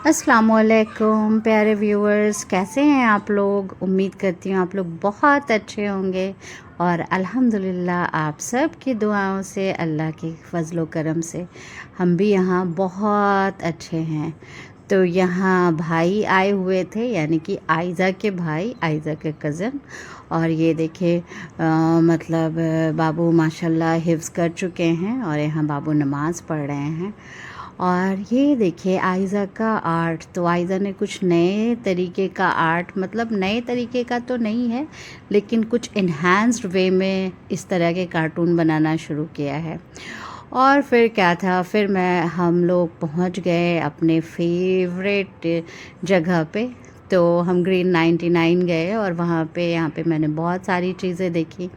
अस्सलामुअलैकुम प्यारे व्यूअर्स, कैसे हैं आप लोग। उम्मीद करती हूँ आप लोग बहुत अच्छे होंगे और अल्हम्दुलिल्लाह आप सब की दुआओं से, अल्लाह के फजलो करम से हम भी यहाँ बहुत अच्छे हैं। तो यहाँ भाई आए हुए थे, यानी कि आयज़ा के भाई, आयज़ा के कज़न। और ये देखिए मतलब बाबू माशाल्लाह हिफ्ज़ कर चुके हैं और यहाँ बाबू नमाज़ पढ़ रहे हैं। और ये देखिए आयज़ा का आर्ट, तो आयज़ा ने कुछ नए तरीके का आर्ट, मतलब नए तरीके का तो नहीं है लेकिन कुछ इन्हांस्ड वे में इस तरह के कार्टून बनाना शुरू किया है। और फिर क्या था, फिर हम लोग पहुंच गए अपने फेवरेट जगह पे। तो हम ग्रीन 99 गए और वहाँ पे यहाँ पे मैंने बहुत सारी चीज़ें देखी।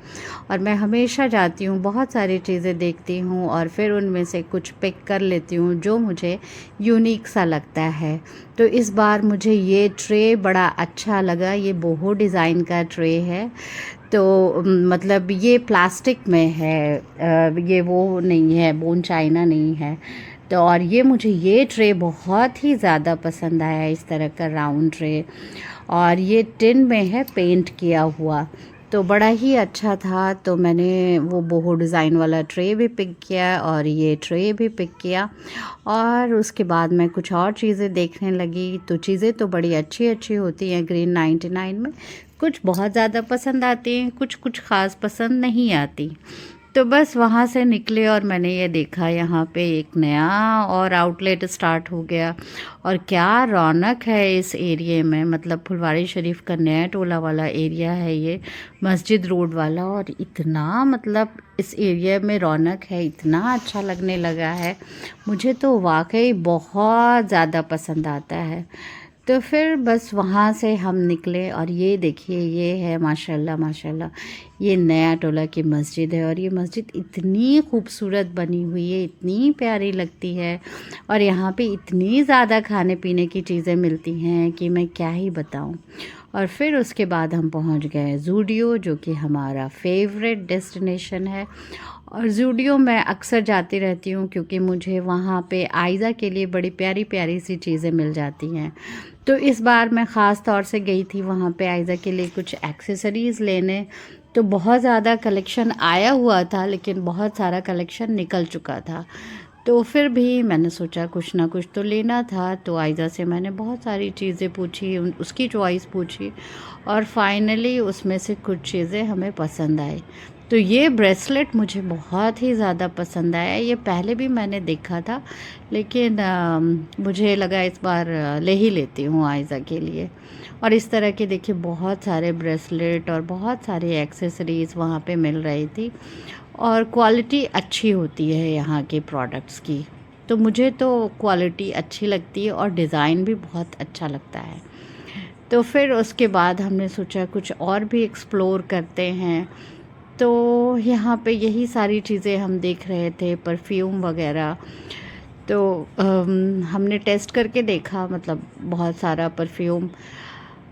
और मैं हमेशा जाती हूँ, बहुत सारी चीज़ें देखती हूँ और फिर उनमें से कुछ पिक कर लेती हूँ जो मुझे यूनिक सा लगता है। तो इस बार मुझे ये ट्रे बड़ा अच्छा लगा। ये बोहो डिज़ाइन का ट्रे है। तो मतलब ये प्लास्टिक में है, ये वो नहीं है, बोन चाइना नहीं है। तो और ये ट्रे बहुत ही ज़्यादा पसंद आया, इस तरह का राउंड ट्रे। और ये टिन में है, पेंट किया हुआ, तो बड़ा ही अच्छा था। तो मैंने वो बोहो डिज़ाइन वाला ट्रे भी पिक किया और ये ट्रे भी पिक किया। और उसके बाद मैं कुछ और चीज़ें देखने लगी। तो चीज़ें तो बड़ी अच्छी अच्छी होती हैं ग्रीन 99 में। कुछ बहुत ज़्यादा पसंद आती हैं, कुछ कुछ ख़ास पसंद नहीं आती। तो बस वहाँ से निकले और मैंने ये देखा यहाँ पे एक नया और आउटलेट स्टार्ट हो गया। और क्या रौनक है इस एरिया में, मतलब फुलवारी शरीफ का नया टोला वाला एरिया है ये, मस्जिद रोड वाला। और इतना मतलब इस एरिया में रौनक है, इतना अच्छा लगने लगा है, मुझे तो वाकई बहुत ज़्यादा पसंद आता है। तो फिर बस वहाँ से हम निकले और ये देखिए ये है माशाल्लाह माशाल्लाह, ये नया टोला की मस्जिद है। और ये मस्जिद इतनी खूबसूरत बनी हुई है, इतनी प्यारी लगती है। और यहाँ पे इतनी ज़्यादा खाने पीने की चीज़ें मिलती हैं कि मैं क्या ही बताऊँ। और फिर उसके बाद हम पहुँच गए ज़ूडियो, जो कि हमारा फेवरेट डेस्टिनेशन है। और ज़ूडियो मैं अक्सर जाती रहती हूँ क्योंकि मुझे वहाँ पे आयज़ा के लिए बड़ी प्यारी प्यारी सी चीज़ें मिल जाती हैं। तो इस बार मैं ख़ास तौर से गई थी वहाँ पे आयज़ा के लिए कुछ एक्सेसरीज़ लेने। तो बहुत ज़्यादा कलेक्शन आया हुआ था लेकिन बहुत सारा कलेक्शन निकल चुका था। तो फिर भी मैंने सोचा कुछ ना कुछ तो लेना था। तो आयज़ा से मैंने बहुत सारी चीज़ें पूछी, उसकी चॉइस पूछी और फाइनली उसमें से कुछ चीज़ें हमें पसंद आई। तो ये ब्रेसलेट मुझे बहुत ही ज़्यादा पसंद आया। ये पहले भी मैंने देखा था लेकिन मुझे लगा इस बार ले ही लेती हूँ आयज़ा के लिए। और इस तरह के देखिए बहुत सारे ब्रेसलेट और बहुत सारी एक्सेसरीज़ वहाँ पे मिल रही थी। और क्वालिटी अच्छी होती है यहाँ के प्रोडक्ट्स की। तो मुझे तो क्वालिटी अच्छी लगती है और डिज़ाइन भी बहुत अच्छा लगता है। तो फिर उसके बाद हमने सोचा कुछ और भी एक्सप्लोर करते हैं। तो यहाँ पे यही सारी चीज़ें हम देख रहे थे, परफ्यूम वगैरह। तो हमने टेस्ट करके देखा, मतलब बहुत सारा परफ्यूम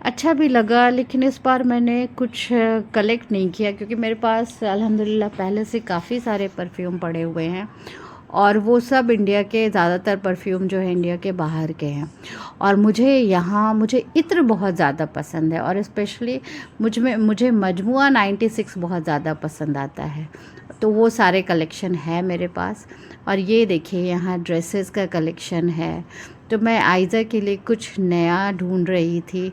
अच्छा भी लगा। लेकिन इस बार मैंने कुछ कलेक्ट नहीं किया क्योंकि मेरे पास अल्हम्दुलिल्लाह पहले से काफ़ी सारे परफ्यूम पड़े हुए हैं। और वो सब इंडिया के, ज़्यादातर परफ्यूम जो है इंडिया के बाहर के हैं। और मुझे इत्र बहुत ज़्यादा पसंद है और स्पेशली मुझे मजमुआ 96 बहुत ज़्यादा पसंद आता है। तो वो सारे कलेक्शन है मेरे पास। और ये देखिए यहाँ ड्रेसेस का कलेक्शन है। तो मैं आयज़ा के लिए कुछ नया ढूंढ रही थी।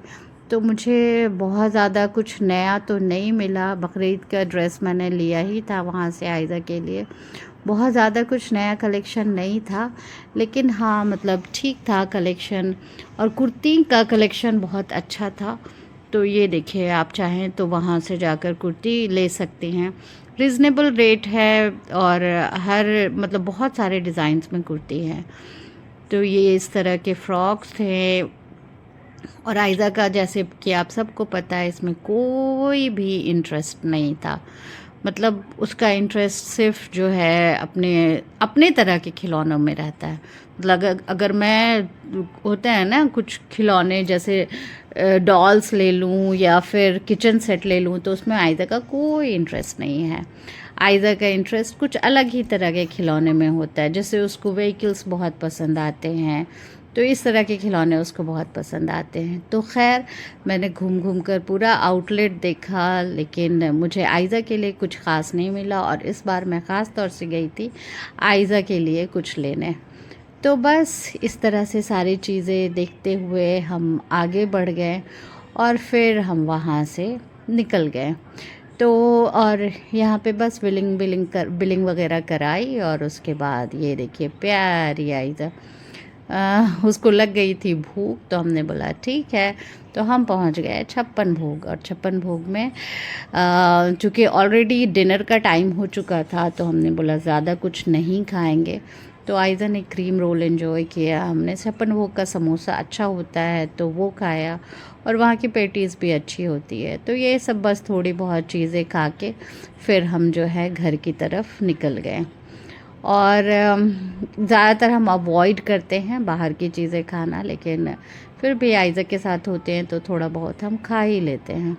तो मुझे बहुत ज़्यादा कुछ नया तो नहीं मिला। बकरीद का ड्रेस मैंने लिया ही था वहाँ से आयज़ा के लिए। बहुत ज़्यादा कुछ नया कलेक्शन नहीं था लेकिन हाँ मतलब ठीक था कलेक्शन। और कुर्ती का कलेक्शन बहुत अच्छा था। तो ये देखिए आप चाहें तो वहाँ से जाकर कुर्ती ले सकते हैं, रीज़नेबल रेट है। और हर मतलब बहुत सारे डिज़ाइंस में कुर्ती है। तो ये इस तरह के फ्रॉक्स थे। और आयज़ा का जैसे कि आप सबको पता है इसमें कोई भी इंटरेस्ट नहीं था। मतलब उसका इंटरेस्ट सिर्फ जो है अपने अपने तरह के खिलौनों में रहता है। मतलब अगर मैं, होता है ना कुछ खिलौने जैसे डॉल्स ले लूँ या फिर किचन सेट ले लूँ, तो उसमें आयज़ा का कोई इंटरेस्ट नहीं है। आयज़ा का इंटरेस्ट कुछ अलग ही तरह के खिलौने में होता है। जैसे उसको व्हीकल्स बहुत पसंद आते हैं, तो इस तरह के खिलौने उसको बहुत पसंद आते हैं। तो ख़ैर मैंने घूम घूम कर पूरा आउटलेट देखा, लेकिन मुझे आयज़ा के लिए कुछ ख़ास नहीं मिला, और इस बार मैं ख़ास तौर से गई थी आयज़ा के लिए कुछ लेने। तो बस इस तरह से सारी चीज़ें देखते हुए हम आगे बढ़ गए और फिर हम वहाँ से निकल गए। तो और यहाँ पे बस बिलिंग वगैरह कराई, और उसके बाद ये देखिए प्यारी आयज़ा, उसको लग गई थी भूख, तो हमने बोला ठीक है। तो हम पहुँच गए छप्पन भोग, और छप्पन भोग में चूँकि ऑलरेडी डिनर का टाइम हो चुका था, तो हमने बोला ज़्यादा कुछ नहीं खाएंगे। तो आयज़ा ने क्रीम रोल एंजॉय किया, हमने छप्पन भोग का समोसा अच्छा होता है तो वो खाया, और वहाँ की पेटीज़ भी अच्छी होती है। तो ये सब बस थोड़ी बहुत चीज़ें खा के फिर हम जो है घर की तरफ निकल गए। और ज़्यादातर हम अवॉइड करते हैं बाहर की चीज़ें खाना, लेकिन फिर भी आयज़ा के साथ होते हैं तो थोड़ा बहुत हम खा ही लेते हैं।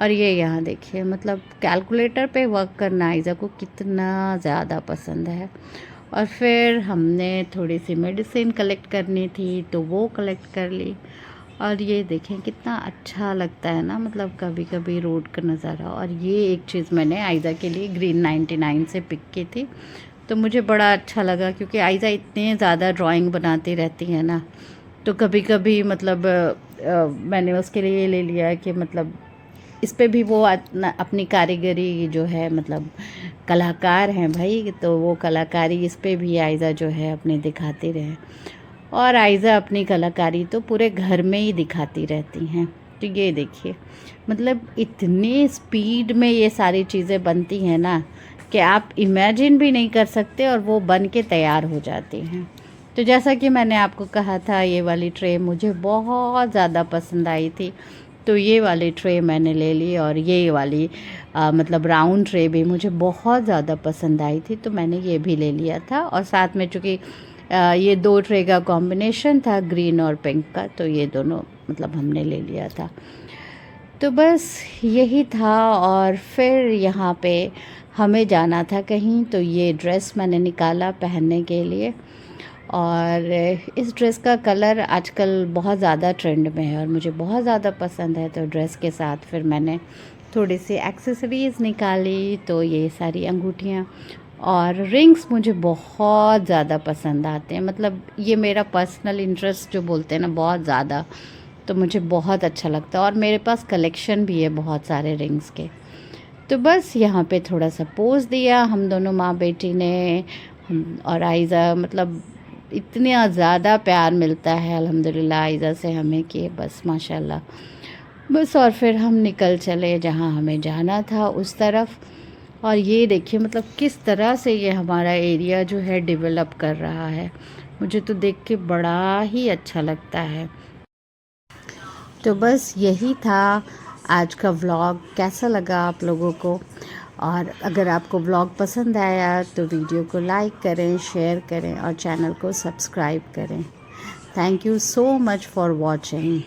और ये यहाँ देखिए, मतलब कैलकुलेटर पे वर्क करना आयज़ा को कितना ज़्यादा पसंद है। और फिर हमने थोड़ी सी मेडिसिन कलेक्ट करनी थी तो वो कलेक्ट कर ली। और ये देखें कितना अच्छा लगता है ना, मतलब कभी कभी रोड का नज़ारा। और ये एक चीज़ मैंने आयज़ा के लिए ग्रीन 99 से पिक की थी, तो मुझे बड़ा अच्छा लगा, क्योंकि आयज़ा इतने ज़्यादा ड्राइंग बनाती रहती है ना, तो कभी कभी मतलब मैंने उसके लिए ये ले लिया कि मतलब इस पे भी वो अपनी कारीगरी जो है, मतलब कलाकार हैं भाई, तो वो कलाकारी इस पे भी आयज़ा जो है अपने दिखाती रहे। और आयज़ा अपनी कलाकारी तो पूरे घर में ही दिखाती रहती हैं। तो ये देखिए, मतलब इतनी स्पीड में ये सारी चीज़ें बनती हैं ना कि आप इमेजिन भी नहीं कर सकते, और वो बन के तैयार हो जाती हैं। तो जैसा कि मैंने आपको कहा था, ये वाली ट्रे मुझे बहुत ज़्यादा पसंद आई थी, तो ये वाली ट्रे मैंने ले ली। और ये वाली मतलब राउंड ट्रे भी मुझे बहुत ज़्यादा पसंद आई थी, तो मैंने ये भी ले लिया था। और साथ में चूँकि ये 2 ट्रे का कॉम्बिनेशन था, ग्रीन और पिंक का, तो ये दोनों मतलब हमने ले लिया था। तो बस यही था। और फिर यहाँ पे हमें जाना था कहीं, तो ये ड्रेस मैंने निकाला पहनने के लिए। और इस ड्रेस का कलर आजकल बहुत ज़्यादा ट्रेंड में है और मुझे बहुत ज़्यादा पसंद है। तो ड्रेस के साथ फिर मैंने थोड़ी सी एक्सेसरीज़ निकाली, तो ये सारी अंगूठियाँ और रिंग्स मुझे बहुत ज़्यादा पसंद आते हैं। मतलब ये मेरा पर्सनल इंटरेस्ट जो बोलते हैं ना, बहुत ज़्यादा, तो मुझे बहुत अच्छा लगता है। और मेरे पास कलेक्शन भी है बहुत सारे रिंग्स के। तो बस यहाँ पे थोड़ा सा पोज़ दिया हम दोनों माँ बेटी ने, और आयज़ा, मतलब इतना ज़्यादा प्यार मिलता है अल्हम्दुलिल्लाह आयज़ा से हमें कि बस माशाल्लाह। बस और फिर हम निकल चले जहाँ हमें जाना था उस तरफ। और ये देखिए, मतलब किस तरह से ये हमारा एरिया जो है डेवलप कर रहा है, मुझे तो देख के बड़ा ही अच्छा लगता है। तो बस यही था आज का व्लॉग। कैसा लगा आप लोगों को? और अगर आपको व्लॉग पसंद आया तो वीडियो को लाइक करें, शेयर करें और चैनल को सब्सक्राइब करें। Thank you so much for watching.